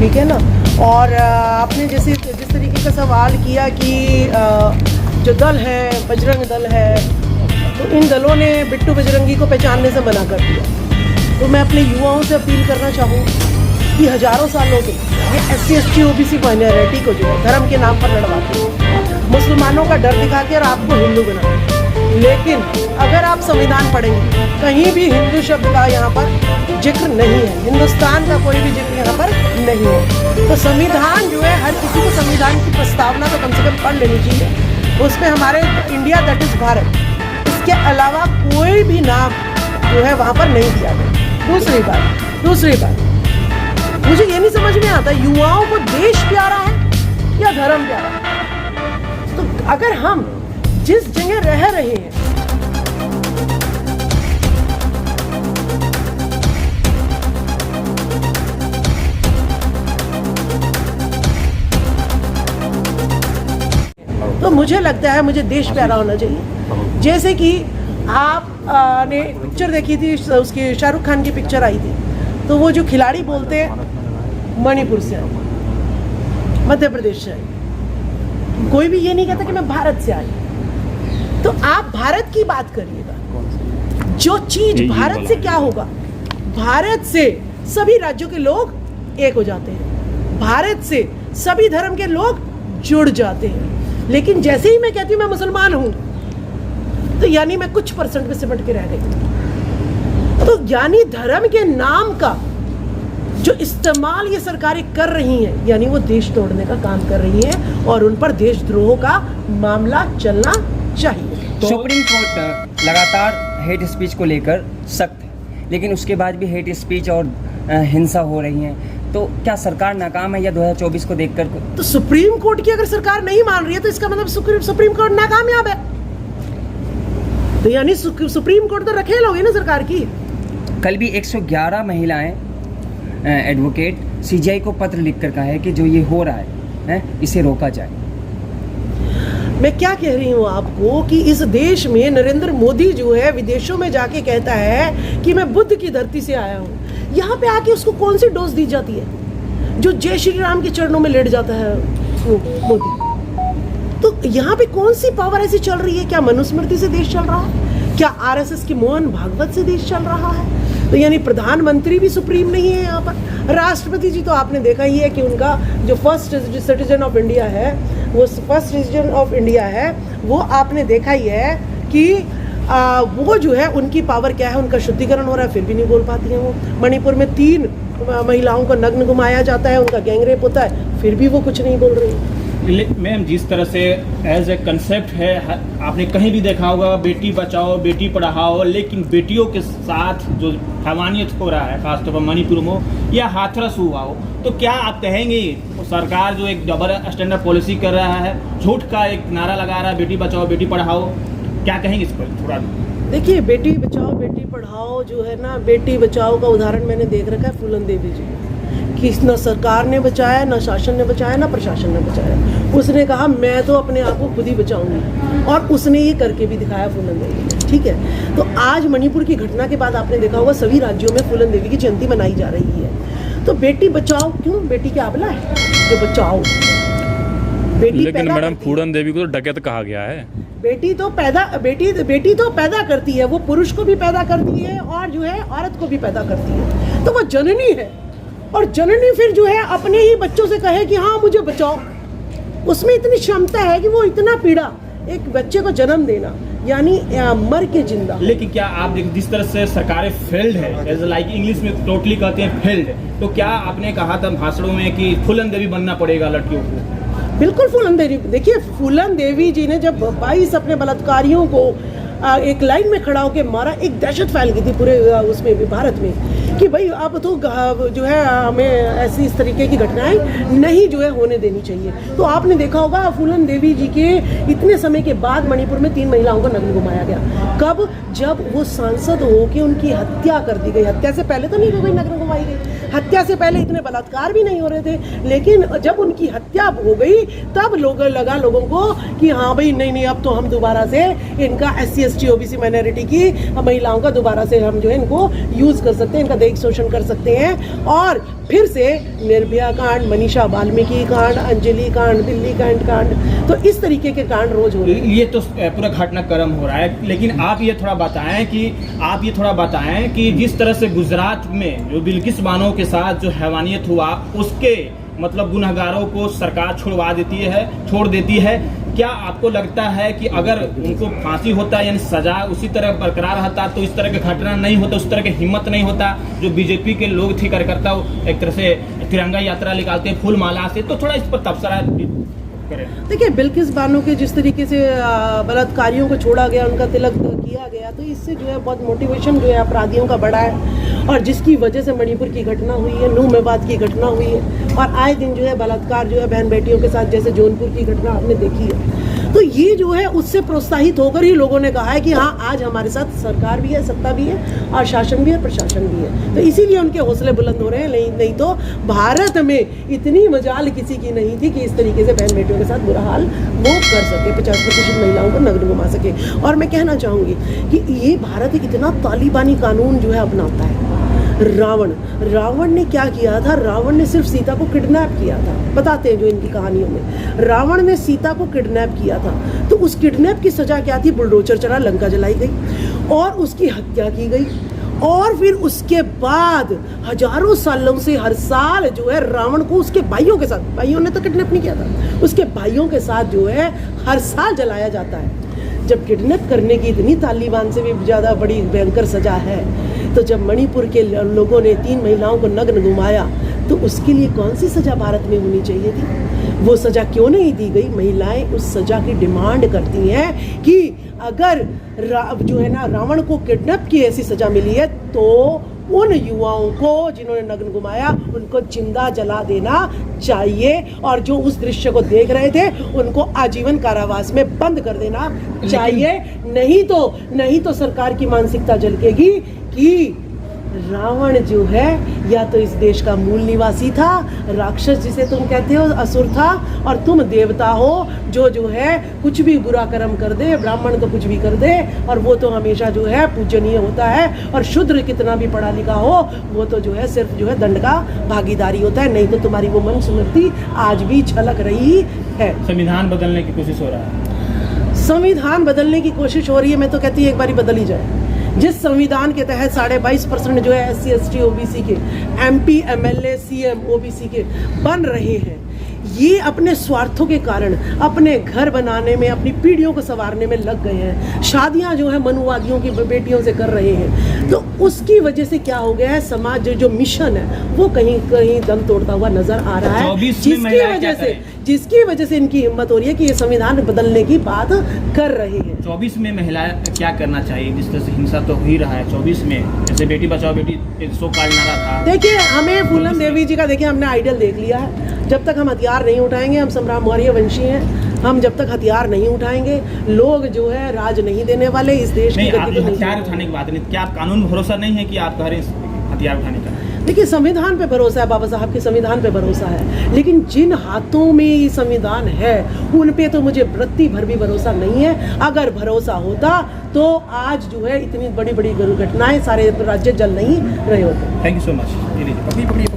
ठीक है ना। और आपने जिस तरीके का सवाल किया कि जो दल है बजरंग दल है, तो इन दलों ने बिट्टू बजरंगी को पहचानने से मना कर दिया। तो मैं अपने युवाओं से अपील करना चाहूँ कि हज़ारों सालों से ये SC ST OBC माइनॉरिटी को जो है धर्म के नाम पर लड़वाते हैं, मुसलमानों का डर दिखा के और आपको हिंदू बनाते हैं। लेकिन अगर आप संविधान पढ़ेंगे, कहीं भी हिंदू शब्द का यहाँ पर जिक्र नहीं है, हिंदुस्तान का कोई भी जिक्र यहाँ पर नहीं है। तो संविधान जो है, हर किसी को संविधान की प्रस्तावना तो कम से कम पढ़ लेनी चाहिए। उसमें हमारे इंडिया दैट इज़ भारत, इसके अलावा कोई भी नाम जो है वहाँ पर नहीं दिया गया। दूसरी बात मुझे ये नहीं समझ में आता युवाओं को देश प्यारा है या धर्म प्यारा है। तो अगर हम जिस जगह रह रहे हैं, तो मुझे लगता है मुझे देश प्यारा होना चाहिए। जैसे कि आप ने पिक्चर देखी थी, उसकी शाहरुख खान की पिक्चर आई थी, तो वो जो खिलाड़ी बोलते हैं मणिपुर से आए, मध्य प्रदेश से आए, कोई भी ये नहीं कहता कि मैं भारत से आई। तो आप भारत की बात करिएगा, जो चीज भारत से क्या होगा, भारत से सभी राज्यों के लोग एक हो जाते हैं, भारत से सभी धर्म के लोग जुड़ जाते हैं। लेकिन जैसे ही मैं कहती हूँ मैं मुसलमान हूं, तो यानी मैं कुछ परसेंट में सिमट के रह गई। तो यानी धर्म के नाम का जो इस्तेमाल ये सरकारें कर रही हैं, यानी वो देश तोड़ने का काम कर रही हैं, और उन पर देशद्रोह का मामला चलना चाहिए। तो सुप्रीम कोर्ट लगातार हेट स्पीच को लेकर सख्त है, लेकिन उसके बाद भी हेट स्पीच और हिंसा हो रही है। तो क्या सरकार नाकाम है या 2024 को देखकर? तो सुप्रीम कोर्ट की अगर सरकार नहीं मान रही है, तो इसका मतलब सुप्रीम कोर्ट नाकामयाब है। तो यानी सुप्रीम कोर्ट तो रखेल होगी ना सरकार की। कल भी 111 महिलाएं एडवोकेट CGI को पत्र लिखकर कहा है कि जो ये हो रहा है इसे रोका जाए। मैं क्या कह रही हूँ आपको कि इस देश में नरेंद्र मोदी जो है विदेशों में जाके कहता है कि मैं बुद्ध की धरती से आया हूँ, यहाँ पे आके उसको कौन सी डोज दी जाती है? जो जय श्री राम के चरणों में लेट जाता है वो मोदी। तो यहाँ पे कौन सी पावर ऐसी चल रही है? क्या मनुस्मृति से देश चल रहा है? क्या RSS की मोहन भागवत से देश चल रहा है? तो यानी प्रधानमंत्री भी सुप्रीम नहीं है यहाँ पर। राष्ट्रपति जी तो आपने देखा ही है कि उनका जो फर्स्ट सिटीजन ऑफ इंडिया है, वो आपने देखा ही है कि वो जो है उनकी पावर क्या है, उनका शुद्धिकरण हो रहा है, फिर भी नहीं बोल पाती हैं वो। मणिपुर में 3 महिलाओं को नग्न घुमाया जाता है, उनका गैंगरेप होता है, फिर भी वो कुछ नहीं बोल रही। मैम, जिस तरह से एज ए कंसेप्ट है, आपने कहीं भी देखा होगा बेटी बचाओ बेटी पढ़ाओ, लेकिन बेटियों के साथ जो हैवानियत हो रहा है, खासतौर पर मणिपुर में या हाथरस हुआ हो, तो क्या आप कहेंगे सरकार जो एक डबल स्टैंडर्ड पॉलिसी कर रहा है, झूठ का एक नारा लगा रहा है बेटी बचाओ बेटी पढ़ाओ, क्या कहेंगे इस पर थोड़ा? देखिए, बेटी बचाओ बेटी पढ़ाओ जो है ना, बेटी बचाओ का उदाहरण मैंने देख रखा है फूलन देवी जी कि न सरकार ने बचाया, न शासन ने बचाया, न प्रशासन ने बचाया। उसने कहा मैं तो अपने आप को खुद ही बचाऊंगी, और उसने ये करके भी दिखाया फूलन देवी ने। ठीक है, तो आज मणिपुर की घटना के बाद आपने देखा होगा सभी राज्यों में फूलन देवी की जयंती मनाई जा रही है। तो बेटी बचाओ क्यों? बेटी क्या अबला है जो बचाओ? बेटी लेकिन मैडम फूलन देवी को तो डकैत कहा गया है। बेटी तो पैदा करती है, वो पुरुष को भी पैदा करती है और जो है औरत को भी पैदा करती है। तो वो जननी है, और जननी फिर जो है अपने ही बच्चों से कहे कि हाँ मुझे बचाओ, उसमें इतनी क्षमता है कि वो इतना पीड़ा एक बच्चे को जन्म देना, यानी मर के जिंदा। लेकिन क्या आप जिस तरह से सरकारें फेल्ड है, लाइक इंग्लिश में टोटली कहते हैं फेल्ड, तो क्या आपने कहा था भाषणों में कि फूलन देवी बनना पड़ेगा लड़कियों को? बिल्कुल फूलन देवी। देखिए, फूलन देवी जी ने जब 22 अपने बलात्कारियों को एक लाइन में खड़ा होकर मारा, एक दहशत फैल गई थी पूरे उसमें भी भारत में कि भाई अब तो जो है हमें ऐसी इस तरीके की घटनाएं नहीं जो है होने देनी चाहिए। तो आपने देखा होगा फूलन देवी जी के इतने समय के बाद मणिपुर में 3 महिलाओं को नग्न घुमाया गया। कब? जब वो सांसद हो के उनकी हत्या कर दी गई। हत्या से पहले तो नहीं हो गई, नग्न घुमाई गई। हत्या से पहले इतने बलात्कार भी नहीं हो रहे थे, लेकिन जब उनकी हत्या हो गई तब लोगों को कि हाँ भाई नहीं अब तो हम दोबारा से इनका SC SC OBC माइनॉरिटी की महिलाओं का दोबारा से हम जो है इनको यूज़ कर सकते हैं, इनका दैहिक शोषण कर सकते हैं और फिर से निर्भया कांड, मनीषा वाल्मीकि कांड, अंजलि कांड, दिल्ली कांड, तो इस तरीके के कांड रोज हो रहे हैं। ये तो पूरा घटनाक्रम हो रहा है, लेकिन आप ये थोड़ा बताएं कि जिस तरह से गुजरात में जो बिल्किस बानो के साथ जो हैवानियत हुआ, उसके मतलब गुनहगारों को सरकार छोड़ देती है। क्या आपको लगता है कि अगर उनको फांसी होता यानी सजा उसी तरह बरकरार रहता तो इस तरह का घटना नहीं होता, उस तरह की हिम्मत नहीं होता? जो बीजेपी के लोग थे कार्यकर्ता एक तरह से तिरंगा यात्रा निकालते हैं फूल माला से, तो थोड़ा इस पर तबसरा करें। देखिए, बिल्किस बानो के जिस तरीके से बलात्कारियों को छोड़ा गया, उनका तिलक किया गया, तो इससे जो है बहुत मोटिवेशन जो है अपराधियों का बढ़ा है और जिसकी वजह से मणिपुर की घटना हुई है, नूह मेवात की घटना हुई है और आए दिन जो है बलात्कार जो है बहन बेटियों के साथ, जैसे जौनपुर की घटना आपने देखी है। तो ये जो है उससे प्रोत्साहित होकर ही लोगों ने कहा है कि हाँ, आज हमारे साथ सरकार भी है, सत्ता भी है और शासन भी है, प्रशासन भी है, तो इसीलिए उनके हौसले बुलंद हो रहे हैं। नहीं तो भारत में इतनी मजाल किसी की नहीं थी कि इस तरीके से बहन बेटियों के साथ बुरा हाल वो कर सके, 50% महिलाओं को नग्न घुमा सके। और मैं कहना चाहूँगी कि ये भारत इतना तालिबानी कानून जो है अपनाता है। रावण ने क्या किया था? रावण ने सिर्फ सीता को किडनैप किया था, बताते हैं जो इनकी कहानियों में। रावण ने सीता को किडनैप किया था, तो उस किडनैप की सजा क्या थी? बुलडोजर चला, लंका जलाई गई और उसकी हत्या की गई। और फिर उसके बाद हजारों सालों से हर साल जो है रावण को उसके भाइयों के साथ, भाइयों ने तो किडनैप नहीं किया था, उसके भाइयों के साथ जो है हर साल जलाया जाता है। जब किडनैप करने की इतनी तालिबान से भी ज़्यादा बड़ी भयंकर सजा है, तो जब मणिपुर के लोगों ने 3 महिलाओं को नग्न घुमाया, तो उसके लिए कौन सी सज़ा भारत में होनी चाहिए थी? वो सज़ा क्यों नहीं दी गई? महिलाएं उस सज़ा की डिमांड करती हैं कि अगर जो है ना रावण को किडनैप की ऐसी सज़ा मिली है, तो उन युवाओं को जिन्होंने नग्न घुमाया उनको जिंदा जला देना चाहिए और जो उस दृश्य को देख रहे थे उनको आजीवन कारावास में बंद कर देना चाहिए। नहीं तो सरकार की मानसिकता झलकेगी कि रावण जो है या तो इस देश का मूल निवासी था, राक्षस जिसे तुम कहते हो असुर था, और तुम देवता हो जो है कुछ भी बुरा कर्म कर दे, ब्राह्मण तो कुछ भी कर दे और वो तो हमेशा जो है पूजनीय होता है, और शूद्र कितना भी पढ़ा लिखा हो वो तो जो है सिर्फ जो है दंड का भागीदारी होता है। नहीं तो तुम्हारी वो मनुस्मृति आज भी छलक रही है। संविधान बदलने की कोशिश हो रहा है, संविधान बदलने की कोशिश हो रही है। मैं तो कहती हूँ एक बारी बदल ही जाए। जिस संविधान के तहत 22.5% जो है SC ST OBC के MP MLA CM OBC के बन रहे हैं, ये अपने स्वार्थों के कारण अपने घर बनाने में, अपनी पीढ़ियों को संवारने में लग गए हैं। शादियां जो है मनुवादियों की बेटियों से कर रहे हैं, तो उसकी वजह से क्या हो गया है? समाज जो मिशन है वो कहीं कहीं दम तोड़ता हुआ नजर आ रहा है, जिसकी वजह से इनकी हिम्मत हो रही है कि ये संविधान बदलने की बात कर रहे हैं। 24 में महिलाएं क्या करना चाहिए? जिस तरह से हिंसा तो हो ही रहा है 24 में, जैसे बेटी बचाओ बेटी 100 का नारा था। देखिए, हमें फूलन देवी जी का देखिए हमने आइडियल देख लिया है। जब तक हम हथियार नहीं उठाएंगे, हम संग्राम मौर्य वंशी हैं, हम जब तक हथियार नहीं उठाएंगे, लोग जो है राज नहीं देने वाले इस देश की गति को। हथियार उठाने की बात नहीं, क्या आप कानून भरोसा नहीं है कि आप कह रहे हैं हथियार उठाने का? देखिए, संविधान पे भरोसा है, बाबा साहब के संविधान पे भरोसा है, लेकिन जिन हाथों में ये संविधान है उन पे तो मुझे वृत्ति भर भी भरोसा नहीं है। अगर भरोसा होता तो आज जो है इतनी बड़ी बड़ी दुर्घटनाएं सारे राज्य जल नहीं रहे होते। Thank you so much.